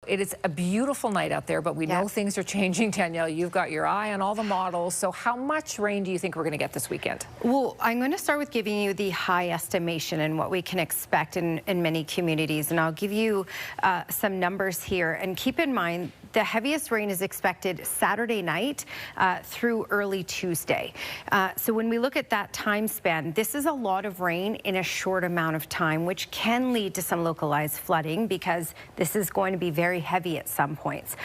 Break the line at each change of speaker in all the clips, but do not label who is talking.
It is a beautiful night out there, but we know things are changing, Danielle. You've got your eye on all the models. So how much rain do you think we're going to get this weekend?
Well, I'm going to start with giving you the high estimation and what we can expect in many communities. And I'll give you some numbers here. And keep in mind, the heaviest rain is expected Saturday night through early Tuesday. So when we look at that time span, this is a lot of rain in a short amount of time, which can lead to some localized flooding because this is going to be very heavy at some points.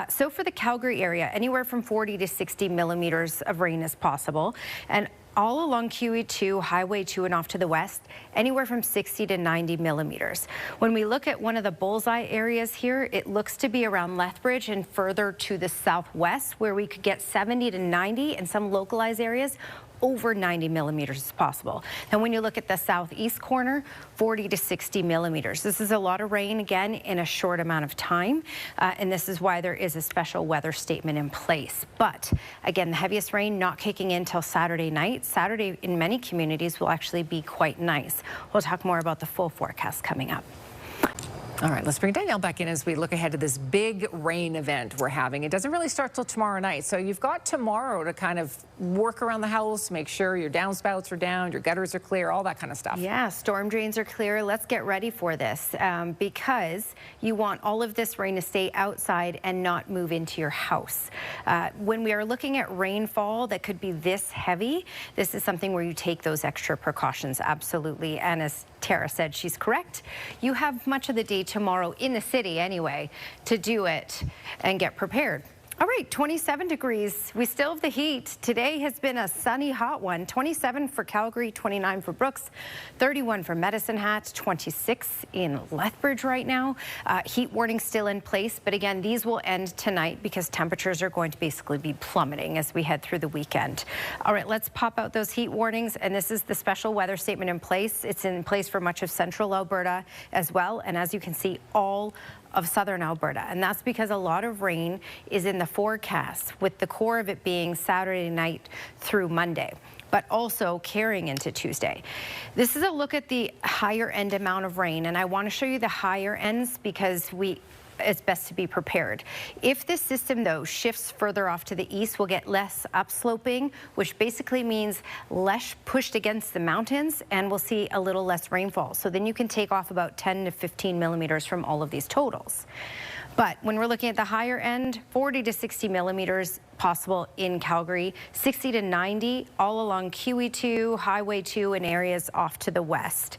So for the Calgary area, anywhere from 40 to 60 millimeters of rain is possible. And all along QE2, Highway 2 and off to the west, anywhere from 60 to 90 millimeters. When we look at one of the bullseye areas here, it looks to be around Lethbridge and further to the southwest, where we could get 70 to 90 in some localized areas. Over 90 millimeters is possible. And when you look at the southeast corner, 40 to 60 millimeters. This is a lot of rain, again, in a short amount of time. And this is why there is a special weather statement in place. But again, the heaviest rain not kicking in till Saturday night. Saturday in many communities will actually be quite nice. We'll talk more about the full forecast coming up.
All right, let's bring Danielle back in as we look ahead to this big rain event we're having. It doesn't really start till tomorrow night, so you've got tomorrow to kind of work around the house, make sure your downspouts are down, your gutters are clear, all that kind of stuff.
Yeah, storm drains are clear. Let's get ready for this because you want all of this rain to stay outside and not move into your house. When we are looking at rainfall that could be this heavy, this is something where you take those extra precautions, absolutely. And as Tara said, she's correct. You have much of the day tomorrow in the city anyway to do it and get prepared. All right, 27 degrees. We still have the heat. Today has been a sunny, hot one. 27 for Calgary, 29 for Brooks, 31 for Medicine Hat, 26 in Lethbridge right now. Heat warning still in place, but again, these will end tonight because temperatures are going to basically be plummeting as we head through the weekend. All right, let's pop out those heat warnings, and this is the special weather statement in place. It's in place for much of central Alberta as well, and as you can see, all of southern Alberta, and that's because a lot of rain is in the forecast, with the core of it being Saturday night through Monday, but also carrying into Tuesday. This is a look at the higher end amount of rain, and I want to show you the higher ends because it's best to be prepared. If this system, though, shifts further off to the east, we'll get less upsloping, which basically means less pushed against the mountains, and we'll see a little less rainfall. So then you can take off about 10 to 15 millimeters from all of these totals. But when we're looking at the higher end, 40 to 60 millimeters possible in Calgary, 60 to 90 all along QE2, Highway 2, and areas off to the west.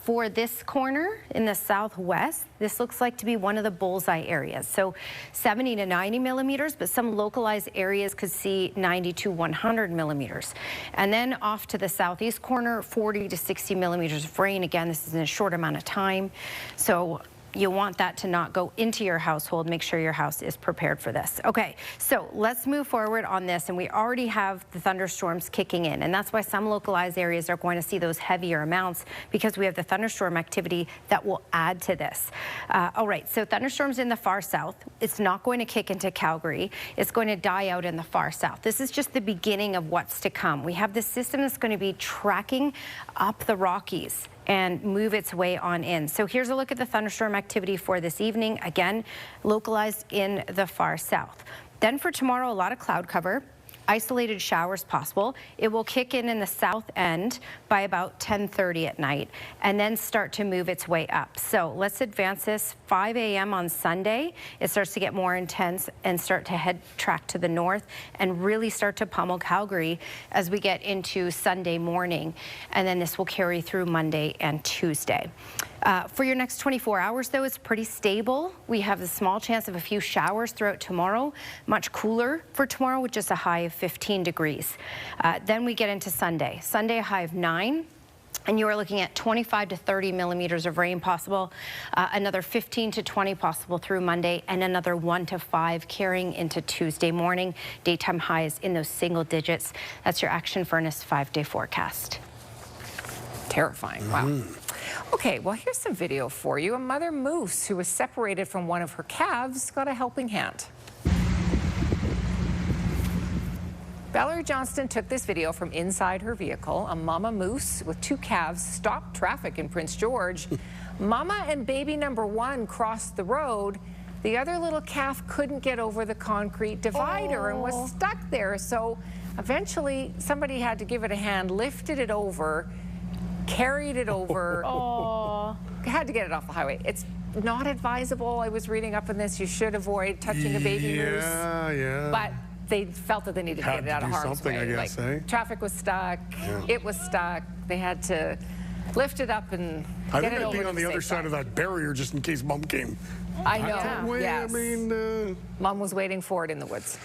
For this corner in the southwest, this looks like to be one of the bullseye areas. So 70 to 90 millimeters, but some localized areas could see 90 to 100 millimeters. And then off to the southeast corner, 40 to 60 millimeters of rain. Again, this is in a short amount of time. So you want that to not go into your household. Make sure your house is prepared for this. Okay, so let's move forward on this. And we already have the thunderstorms kicking in. And that's why some localized areas are going to see those heavier amounts because we have the thunderstorm activity that will add to this. All right, so thunderstorms in the far south. It's not going to kick into Calgary. It's going to die out in the far south. This is just the beginning of what's to come. We have this system that's going to be tracking up the Rockies and move its way on in. So here's a look at the thunderstorm activity for this evening. Again, localized in the far south. Then for tomorrow, a lot of cloud cover. Isolated showers possible. It will kick in the south end by about 10:30 at night and then start to move its way up. So let's advance this. 5 a.m. on Sunday, it starts to get more intense and start to head track to the north and really start to pummel Calgary as we get into Sunday morning. And then this will carry through Monday and Tuesday. For your next 24 hours, though, it's pretty stable. We have a small chance of a few showers throughout tomorrow. Much cooler for tomorrow with just a high of 15 degrees. Then we get into Sunday. Sunday, a high of 9. And you are looking at 25 to 30 millimeters of rain possible, another 15 to 20 possible through Monday, and another 1 to 5 carrying into Tuesday morning. Daytime highs in those single digits. That's your Action Furnace 5-day forecast.
Terrifying. Wow. Okay, well, here's some video for you. A mother moose who was separated from one of her calves got a helping hand. Valerie Johnston took this video from inside her vehicle. A mama moose with 2 calves stopped traffic in Prince George. Mama and baby number 1 crossed the road, The other little calf couldn't get over the concrete divider and was stuck there. So eventually somebody had to give it a hand, lifted it over, carried it over, had to get it off the highway. It's not advisable. I was reading up on this. You should avoid touching a baby moose.
Yeah.
But they felt that they needed to get it out of harm's way.
I guess,
Traffic was stuck. It was stuck. They had to lift it up and
I
get
think
it
I'd
over
be on
to
the other side of that barrier just in case Mom came.
I know. Yes.
I mean,
Mom was waiting for it in the woods.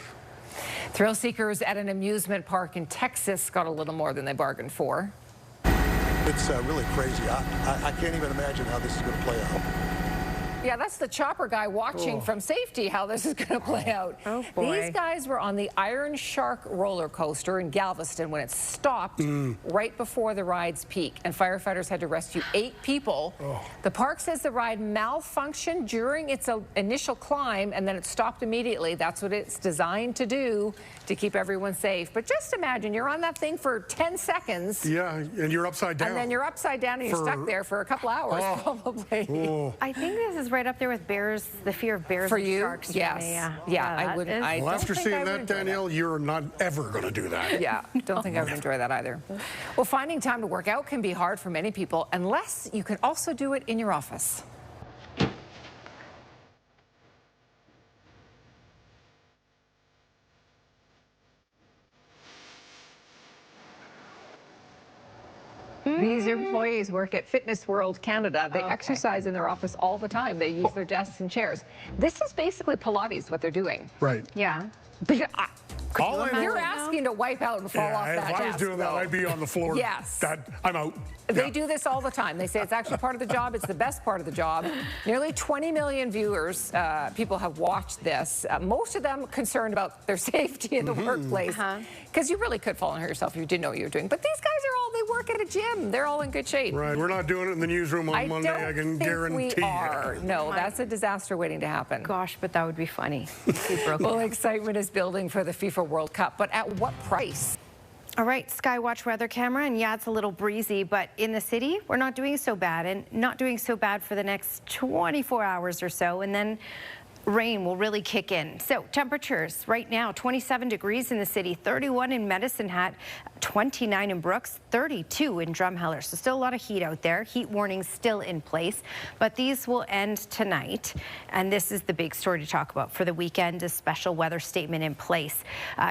Thrill seekers at an amusement park in Texas got a little more than they bargained for.
It's really crazy. I can't even imagine how this is going to play out.
Yeah, that's the chopper guy watching from safety how this is going to play out.
Oh, boy.
These guys were on the Iron Shark roller coaster in Galveston when it stopped right before the ride's peak, and firefighters had to rescue 8 people. The park says the ride malfunctioned during its initial climb, and then it stopped immediately. That's what it's designed to do, to keep everyone safe. But just imagine, you're on that thing for 10 seconds.
yeah, and you're upside down.
And then you're upside down and you're stuck there for a couple hours, probably.
I think this is right up there with bears, the fear of bears
For
and
you?
sharks.
Yes.
Yeah,
I wouldn't.
Well,
don't
after
think
seeing
I would
that,
enjoy
Danielle, you're not ever going to do that.
Yeah, don't think I would enjoy that either. Well, finding time to work out can be hard for many people, unless you can also do it in your office.
These employees work at Fitness World Canada. They exercise in their office all the time. They use their desks and chairs. This is basically Pilates, what they're doing.
Right.
Yeah.
But
All I know-
you're asking to wipe out and fall off
Yeah,
that
if I was
desk,
doing that,
though.
I'd be on the floor.
Yes.
I'm out.
They do this all the time. They say it's actually part of the job. It's the best part of the job. Nearly 20 million viewers, people have watched this. Most of them concerned about their safety in the workplace. Because you really could fall and hurt yourself if you didn't know what you were doing. But these guys are all, they work at a gym. They're all in good shape.
Right. We're not doing it in the newsroom on Monday, I can guarantee
we are.
you.
No, that's a disaster waiting to happen.
Gosh, but that would be funny.
Well, excitement is building for the FIFA World Cup, but at what price?
All right, Skywatch weather camera, and yeah, it's a little breezy, but in the city, we're not doing so bad, and not doing so bad for the next 24 hours or so, and then rain will really kick in. So temperatures right now, 27 degrees in the city, 31 in Medicine Hat, 29 in Brooks, 32 in Drumheller. So still a lot of heat out there. Heat warnings still in place, but these will end tonight. And this is the big story to talk about for the weekend, a special weather statement in place.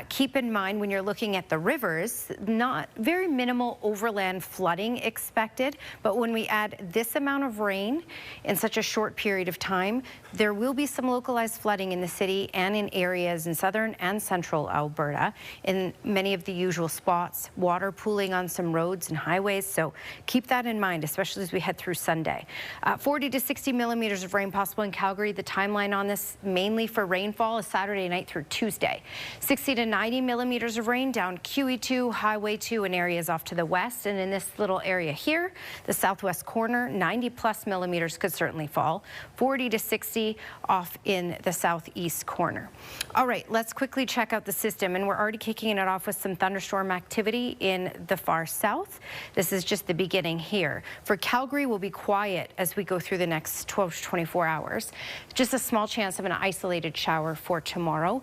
Keep in mind when you're looking at the rivers, not very minimal overland flooding expected, but when we add this amount of rain in such a short period of time, there will be some localized flooding in the city and in areas in southern and central Alberta. In many of the usual spots, water pooling on some roads and highways, so keep that in mind, especially as we head through Sunday. 40 to 60 millimeters of rain possible in Calgary. The timeline on this mainly for rainfall is Saturday night through Tuesday. 60 to 90 millimeters of rain down QE2, Highway 2 and areas off to the west, and in this little area here, the southwest corner, 90 plus millimeters could certainly fall. 40 to 60 off in the southeast corner. All right, let's quickly check out the system, and we're already kicking it off with some thunderstorm activity in the far south. This is just the beginning here. For Calgary, we'll be quiet as we go through the next 12 to 24 hours. Just a small chance of an isolated shower for tomorrow.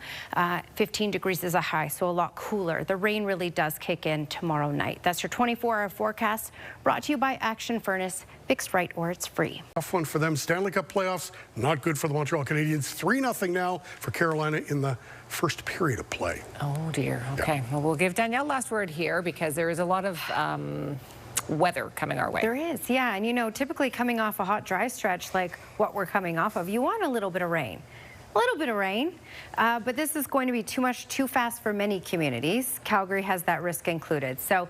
15 degrees is a high, so a lot cooler. The rain really does kick in tomorrow night. That's your 24-hour forecast, brought to you by Action Furnace. Fixed right or it's free.
Tough one for them. Stanley Cup playoffs, not good for the Montreal Canadiens. 3-0 now for Carolina in the first period of play.
Oh, dear. Okay. Well, we'll give Danielle last word here because there is a lot of weather coming our way.
There is, yeah. And, you know, typically coming off a hot, dry stretch like what we're coming off of, you want a little bit of rain. A little bit of rain, but this is going to be too much too fast for many communities. Calgary has that risk included. So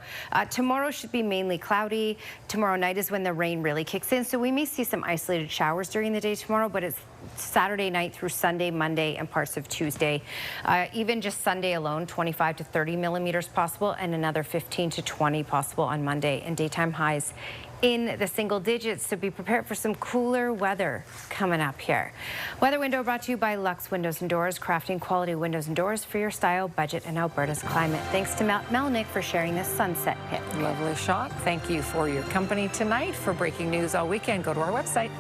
tomorrow should be mainly cloudy. Tomorrow night is when the rain really kicks in. So we may see some isolated showers during the day tomorrow, but it's Saturday night through Sunday, Monday, and parts of Tuesday. Even just Sunday alone, 25 to 30 millimeters possible, and another 15 to 20 possible on Monday, and daytime highs in the single digits, so be prepared for some cooler weather coming up here. Weather window brought to you by Lux Windows and Doors, crafting quality windows and doors for your style, budget, and Alberta's climate. Thanks to Melnick for sharing this sunset pick.
Lovely shot. Thank you for your company tonight. For breaking news all weekend, go to our website.